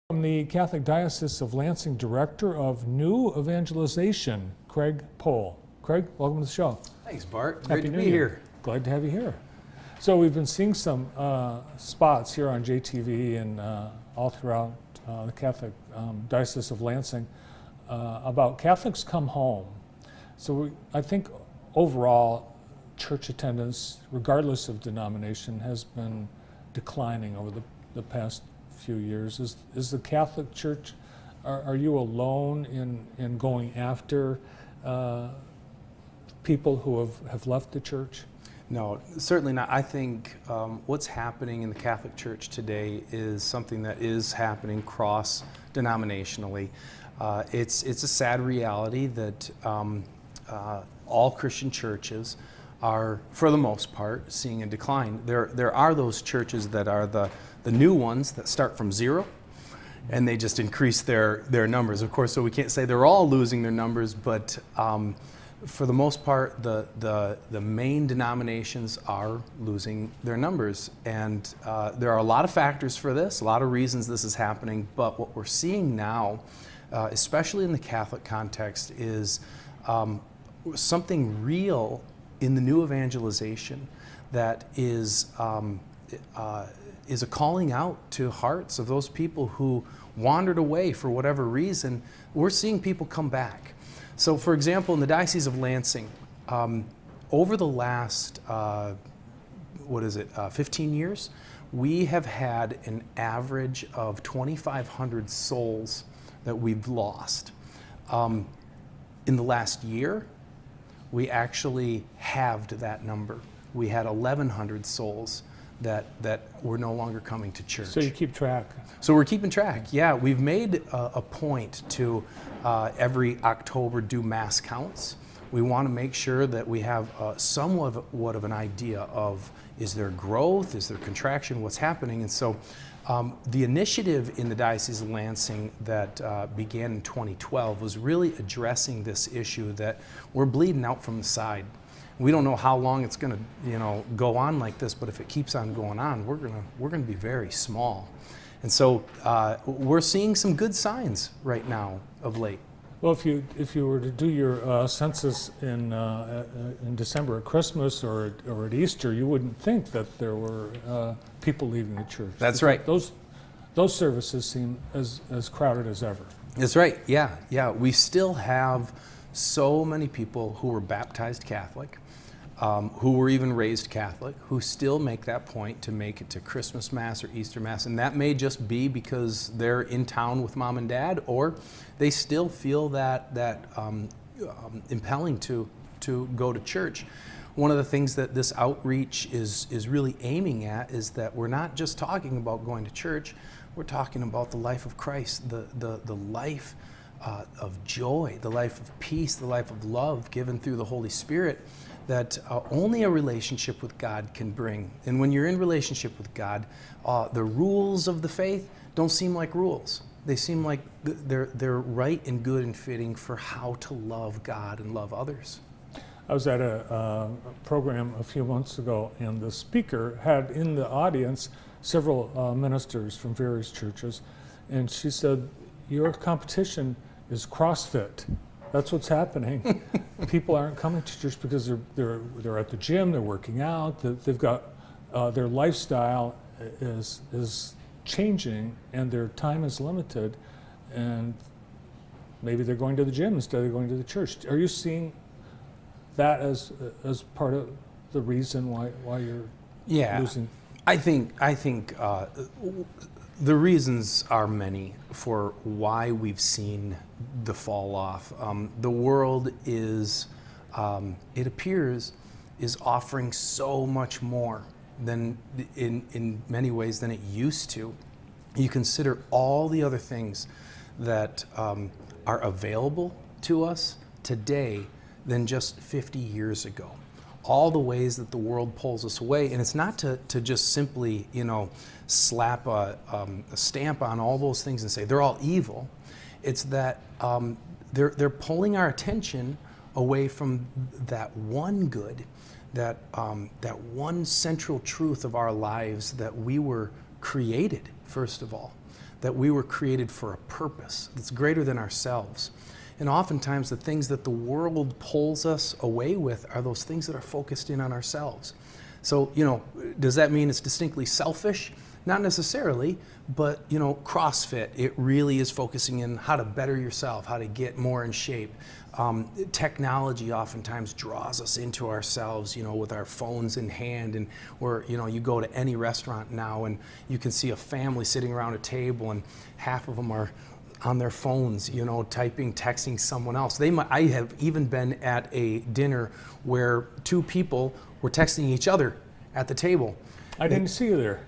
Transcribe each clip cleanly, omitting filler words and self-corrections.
From the Catholic Diocese of Lansing, Director of New Evangelization, Craig Pohl. Craig, welcome to the show. Thanks, Bart. Happy Great to New be Year. here. Glad to have you here. So we've been seeing some spots here on JTV and all throughout the Catholic Diocese of Lansing about Catholics come home. So I think overall church attendance, regardless of denomination, has been declining over the past few years. Is the Catholic Church, are you alone in going after people who have left the church? No, certainly not. I think what's happening in the Catholic Church today is something that is happening cross-denominationally. It's a sad reality that all Christian churches are, for the most part, seeing a decline. There are those churches that are the new ones that start from zero, and they just increase their numbers. Of course, so we can't say they're all losing their numbers, but for the most part, the main denominations are losing their numbers. And there are a lot of factors for this, a lot of reasons this is happening, but what we're seeing now, especially in the Catholic context, is something real in the new evangelization that is a calling out to hearts of those people who wandered away for whatever reason. We're seeing people come back. So, for example, in the Diocese of Lansing, over the last 15 years, we have had an average of 2,500 souls that we've lost. In the last year, we actually halved that number. We had 1,100 souls that were no longer coming to church. So you keep track? So we're keeping track, yeah. We've made a point to every October do mass counts. We want to make sure that we have somewhat of an idea of, is there growth, is there contraction, what's happening? And so the initiative in the Diocese of Lansing that began in 2012 was really addressing this issue that we're bleeding out from the side. We don't know how long it's going to, go on like this, but if it keeps on going on, we're going to be very small. And so we're seeing some good signs right now of late. Well, if you were to do your census in December at Christmas or at Easter, you wouldn't think that there were people leaving the church. That's right. Those services seem as crowded as ever. That's right. Yeah. We still have so many people who were baptized Catholic, who were even raised Catholic, who still make that point to make it to Christmas Mass or Easter Mass. And that may just be because they're in town with mom and dad, or they still feel that impelling to go to church. One of the things that this outreach is really aiming at is that we're not just talking about going to church, we're talking about the life of Christ, the life of joy, the life of peace, the life of love given through the Holy Spirit that only a relationship with God can bring. And when you're in relationship with God, the rules of the faith don't seem like rules. They seem like they're right and good and fitting for how to love God and love others. I was at a program a few months ago, and the speaker had in the audience several ministers from various churches, and she said, your competition is CrossFit. That's what's happening. People aren't coming to church because they're at the gym, they're working out, they've got their lifestyle is changing and their time is limited, and maybe they're going to the gym instead of going to the church. Are you seeing that as part of the reason why you're losing? I think the reasons are many for why we've seen the fall off. The world is, it appears, is offering so much more than in many ways than it used to. You consider all the other things that are available to us today than just 50 years ago. All the ways that the world pulls us away, and it's not to just simply, slap a stamp on all those things and say they're all evil. It's that they're pulling our attention away from that one good, that one central truth of our lives, that we were created, first of all, that we were created for a purpose that's greater than ourselves. And oftentimes the things that the world pulls us away with are those things that are focused in on ourselves. So, does that mean it's distinctly selfish? Not necessarily, but, CrossFit, it really is focusing in how to better yourself, how to get more in shape. Technology oftentimes draws us into ourselves, with our phones in hand, and where, you go to any restaurant now and you can see a family sitting around a table and half of them are on their phones, typing, texting someone else. I have even been at a dinner where two people were texting each other at the table. I didn't see you there.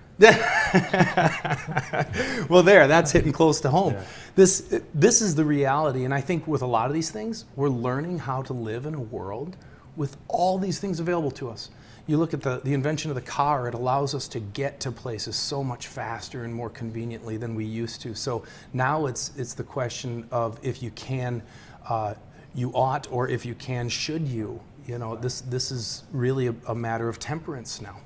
Well, that's hitting close to home. Yeah. This is the reality, and I think with a lot of these things, we're learning how to live in a world with all these things available to us. You look at the invention of the car, it allows us to get to places so much faster and more conveniently than we used to. So now it's the question of if you can, you ought, or if you can, should you. This is really a matter of temperance now.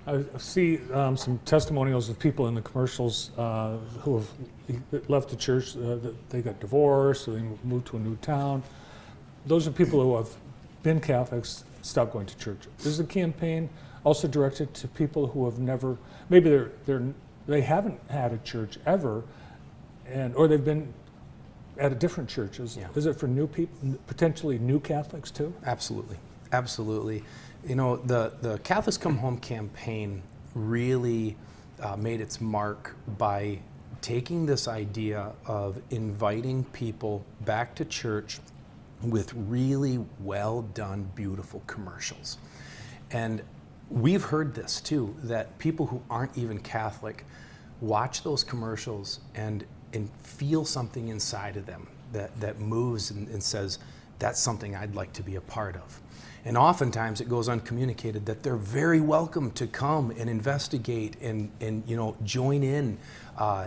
I see some testimonials of people in the commercials who have left the church, they got divorced, or they moved to a new town. Those are people who have been Catholics, stopped going to church. Is the campaign also directed to people who have never, maybe they haven't had a church ever, or they've been at different churches? Yeah. Is it for new people, potentially new Catholics too? Absolutely, absolutely. The Catholics Come Home campaign really made its mark by taking this idea of inviting people back to church with really well done, beautiful commercials. And we've heard this too, that people who aren't even Catholic watch those commercials and feel something inside of them that moves and says, that's something I'd like to be a part of. And oftentimes it goes uncommunicated that they're very welcome to come and investigate and join in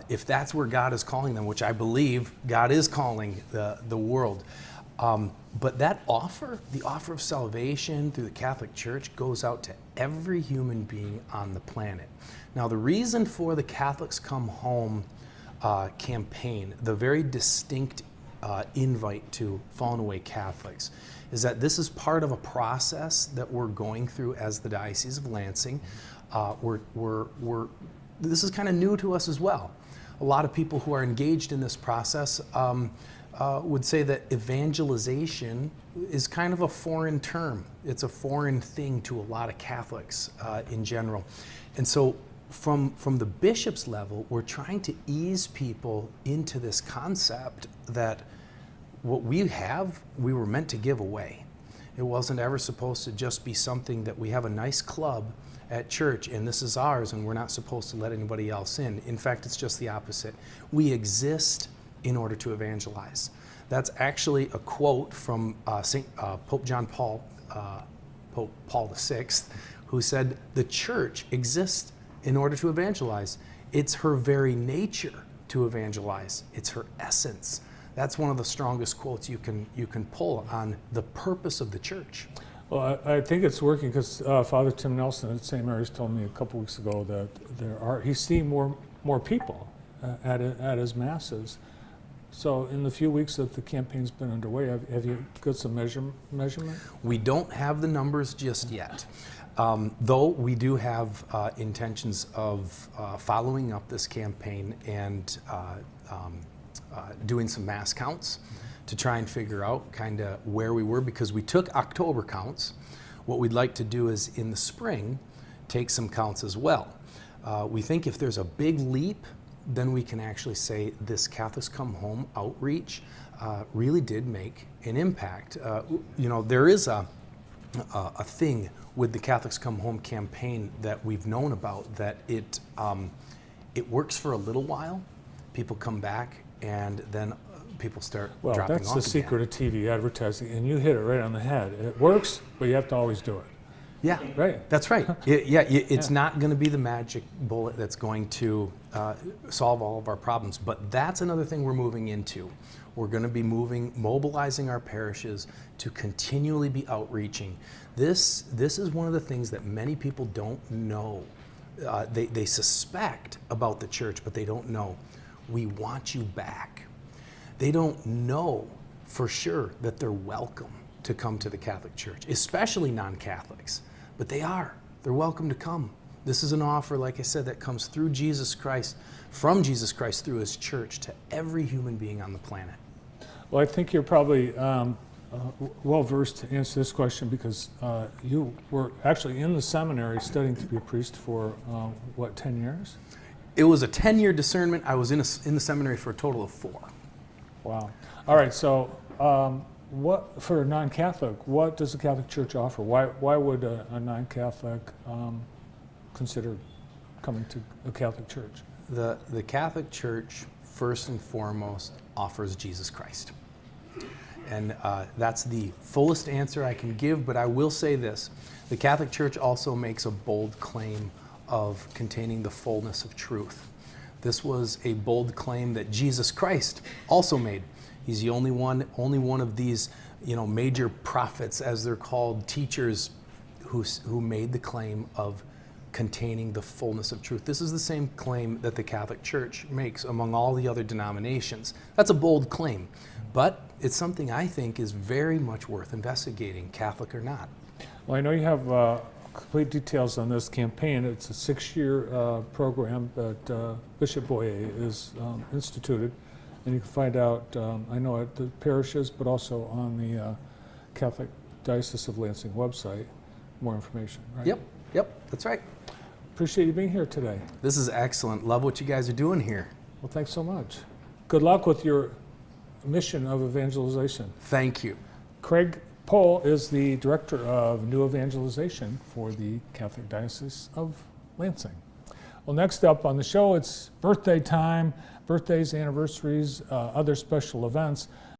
if that's where God is calling them, which I believe God is calling the world. But that offer, the offer of salvation through the Catholic Church, goes out to every human being on the planet. Now, the reason for the Catholics Come Home campaign, the very distinct invite to fallen away Catholics, is that this is part of a process that we're going through as the Diocese of Lansing. This is kind of new to us as well. A lot of people who are engaged in this process would say that evangelization is kind of a foreign term. It's a foreign thing to a lot of Catholics in general. And so from the bishop's level, we're trying to ease people into this concept that what we have, we were meant to give away. It wasn't ever supposed to just be something that we have a nice club at church and this is ours and we're not supposed to let anybody else in. In fact, it's just the opposite. We exist in order to evangelize. That's actually a quote from Pope John Paul, Pope Paul VI, who said, the church exists in order to evangelize. It's her very nature to evangelize. It's her essence. That's one of the strongest quotes you can pull on the purpose of the church. Well, I think it's working because Father Tim Nelson at St. Mary's told me a couple weeks ago that he's seeing more people at his masses. So in the few weeks that the campaign's been underway, have you got some measurement? We don't have the numbers just yet. Though we do have intentions of following up this campaign and doing some mass counts to try and figure out kind of where we were, because we took October counts. What we'd like to do is in the spring take some counts as well. We think if there's a big leap, then we can actually say this Catholics Come Home outreach really did make an impact. There is a thing with the Catholics Come Home campaign that we've known about, that it works for a little while. People come back and then people start dropping off. Well, that's the secret of TV advertising, and you hit it right on the head. It works, but you have to always do it. Yeah, right. That's right. It's not going to be the magic bullet that's going to solve all of our problems, but that's another thing we're moving into. We're going to be mobilizing our parishes to continually be outreaching. This is one of the things that many people don't know. They suspect about the church, but they don't know. we want you back. They don't know for sure that they're welcome to come to the Catholic Church, especially non-Catholics, but they are. They're welcome to come. This is an offer, like I said, that comes through Jesus Christ, from Jesus Christ through his church to every human being on the planet. Well, I think you're probably well-versed to answer this question because you were actually in the seminary studying to be a priest for, 10 years? It was a 10-year discernment. I was in the seminary for a total of 4. Wow. All right, so what, for a non-Catholic, what does the Catholic Church offer? Why would a non-Catholic consider coming to a Catholic Church? The Catholic Church, first and foremost, offers Jesus Christ. And that's the fullest answer I can give, but I will say this. The Catholic Church also makes a bold claim of containing the fullness of truth. This was a bold claim that Jesus Christ also made. He's the only one of these, major prophets, as they're called, teachers, who made the claim of containing the fullness of truth. This is the same claim that the Catholic Church makes among all the other denominations. That's a bold claim, but it's something I think is very much worth investigating, Catholic or not. Well, I know you have complete details on this campaign. It's a 6-year program that Bishop Boyer is instituted, and you can find out, I know, at the parishes, but also on the Catholic Diocese of Lansing website, more information, right? Yep, that's right. Appreciate you being here today. This is excellent. Love what you guys are doing here. Well, thanks so much. Good luck with your mission of evangelization. Thank you. Craig Pohl is the Director of New Evangelization for the Catholic Diocese of Lansing. Well, next up on the show, it's birthday time, birthdays, anniversaries, other special events.